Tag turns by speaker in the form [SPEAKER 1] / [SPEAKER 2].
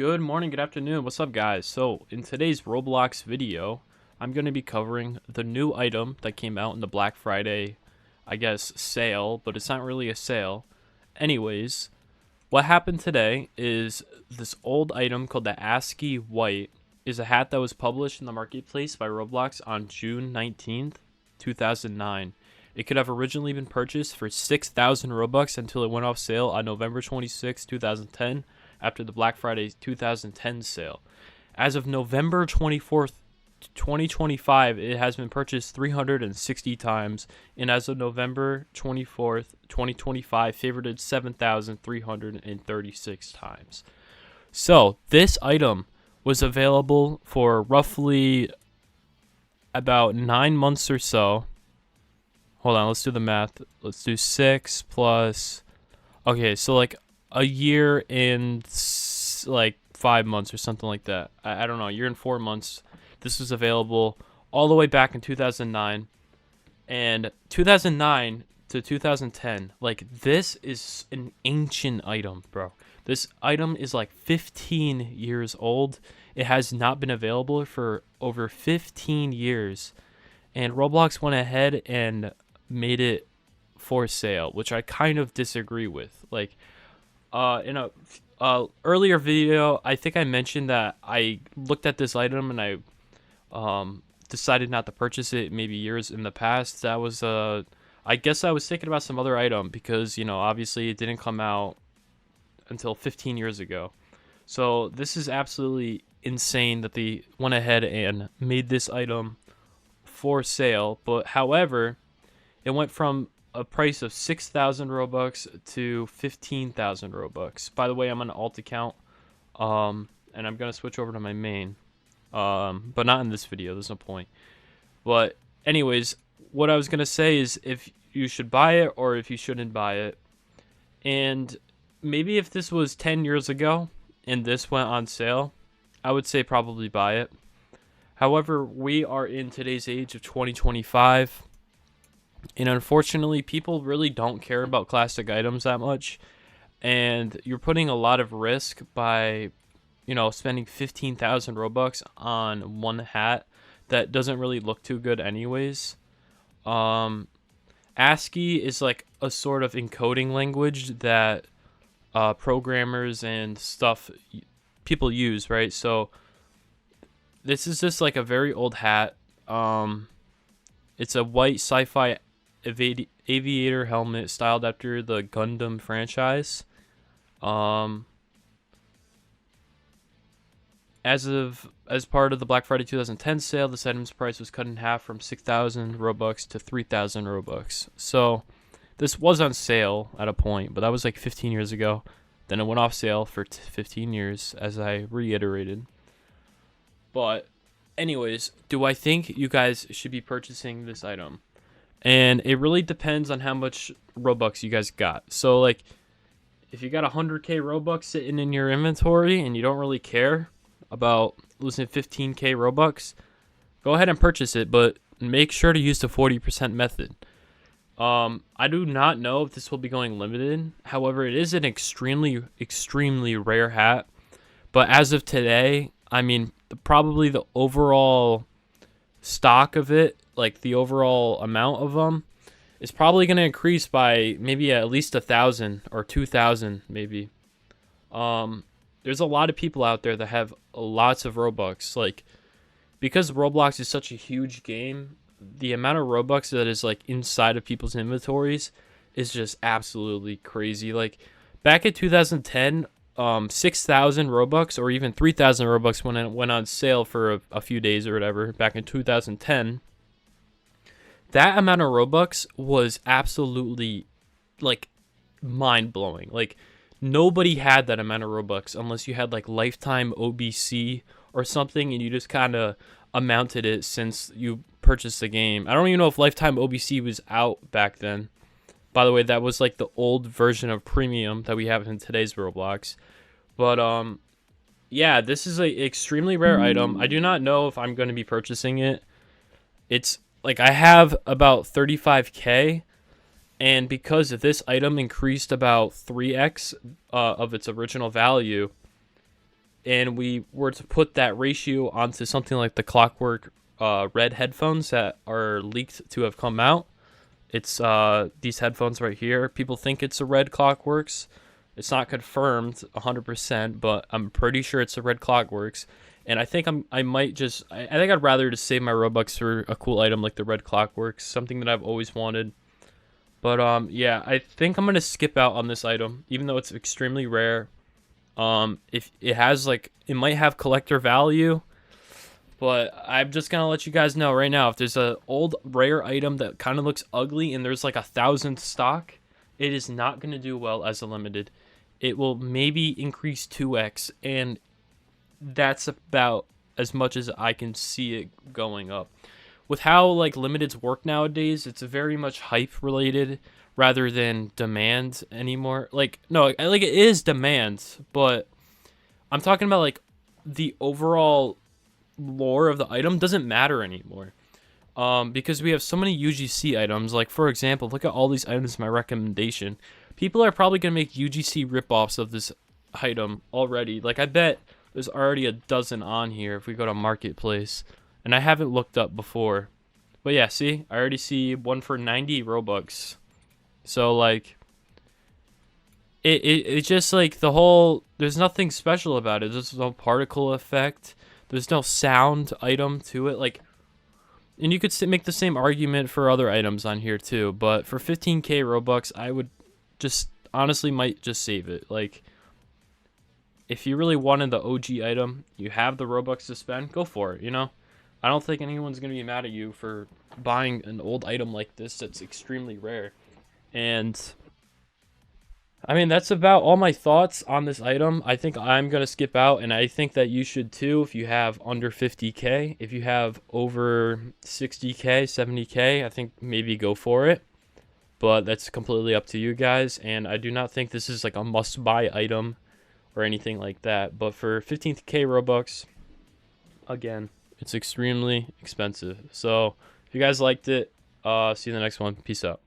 [SPEAKER 1] Good morning, good afternoon. What's up, guys? So, in today's Roblox video, I'm going to be covering the new item that came out in the Black Friday, I guess, sale, but it's not really a sale. Anyways, what happened today is this old item called the Ascii White is a hat that was published in the marketplace by Roblox on June 19th, 2009. It could have originally been purchased for 6,000 Robux until it went off sale on November 26, 2010 after the Black Friday 2010 sale. As of November 24th, 2025, it has been purchased 360 times, and as of November 24th, 2025, favorited 7,336 times. So, this item was available for roughly about 9 months or so. Hold on, let's do the math. Let's do 6 plus... Okay, so like a year and like 5 months or something like that. I don't know, a year and 4 months. This was available all the way back in 2009. And 2009 to 2010, like, this is an ancient item, bro. This item is like 15 years old. It has not been available for over 15 years. And Roblox went ahead and made it for sale, which I kind of disagree with. Like, in a earlier video, I think I mentioned that I looked at this item and I decided not to purchase it maybe years in the past. That was I guess I was thinking about some other item because, you know, obviously it didn't come out until 15 years ago. So this is absolutely insane that they went ahead and made this item for sale. But however, it went from a price of 6,000 Robux to 15,000 Robux. By the way, I'm on an alt account, and I'm gonna switch over to my main, but not in this video. There's no point. But anyways, what I was gonna say is if you should buy it or if you shouldn't buy it, and maybe if this was 10 years ago and this went on sale, I would say probably buy it. However, we are in today's age of 2025. And unfortunately, people really don't care about classic items that much. And you're putting a lot of risk by, you know, spending 15,000 Robux on one hat that doesn't really look too good anyways. ASCII is like a sort of encoding language that programmers and stuff people use, right? So this is just like a very old hat. It's a white sci-fi aviator helmet styled after the Gundam franchise. As part of the Black Friday 2010 sale, this item's price was cut in half from 6,000 Robux to 3,000 Robux. So this was on sale at a point, but that was like 15 years ago. Then it went off sale for 15 years, as I reiterated. But anyways, do I think you guys should be purchasing this item? And it really depends on how much Robux you guys got. So, like, if you got 100k Robux sitting in your inventory and you don't really care about losing 15k Robux, go ahead and purchase it, but make sure to use the 40% method. I do not know if this will be going limited. However, it is an extremely, extremely rare hat. But as of today, I mean, probably the overall stock of it, like the overall amount of them, is probably going to increase by maybe at least 1,000 or 2,000 maybe. There's a lot of people out there that have lots of Robux. Like, because Roblox is such a huge game, the amount of Robux that is like inside of people's inventories is just absolutely crazy. Like, back in 2010, 6,000 Robux or even 3,000 Robux when it went on sale for a few days or whatever back in 2010. That amount of Robux was absolutely, like, mind-blowing. Like, nobody had that amount of Robux unless you had, like, lifetime OBC or something and you just kind of amounted it since you purchased the game. I don't even know if lifetime OBC was out back then. By the way, that was like the old version of premium that we have in today's Roblox. But yeah, this is a extremely rare item. I do not know if I'm going to be purchasing it. It's like I have about 35k, and because this item increased about 3x of its original value, and we were to put that ratio onto something like the Clockwork red headphones that are leaked to have come out. It's these headphones right here. People think it's a red Clockworks. It's not confirmed 100%, but I'm pretty sure it's a red Clockworks. And I think I might just I think I'd rather just save my Robux for a cool item like the red Clockworks, something that I've always wanted. But yeah, I think I'm gonna skip out on this item, even though it's extremely rare. If it has like it might have collector value, but I'm just gonna let you guys know right now, if there's a old rare item that kind of looks ugly and there's like 1,000 stock, it is not gonna do well as a limited. It will maybe increase 2x, and that's about as much as I can see it going up. With how like limiteds work nowadays, it's very much hype related rather than demand anymore. Like no, like it is demand, but I'm talking about like the overall lore of the item doesn't matter anymore. Because we have so many UGC items. Like for example, look at all these items in my recommendation. People are probably gonna make UGC ripoffs of this item already. Like I bet there's already a dozen on here if we go to marketplace, and I haven't looked up before. But yeah, see, I already see one for 90 Robux. So like it's just like the whole, there's nothing special about it. There's no particle effect. There's no sound item to it. Like, and you could make the same argument for other items on here too. But for 15k Robux, I would just honestly might just save it. Like, if you really wanted the OG item, you have the Robux to spend, go for it, you know? I don't think anyone's going to be mad at you for buying an old item like this that's extremely rare. And I mean, that's about all my thoughts on this item. I think I'm going to skip out, and I think that you should too if you have under 50k. If you have over 60k, 70k, I think maybe go for it. But that's completely up to you guys, and I do not think this is like a must-buy item or anything like that. But for 15k Robux, again, it's extremely expensive. So if you guys liked it, see you in the next one. Peace out.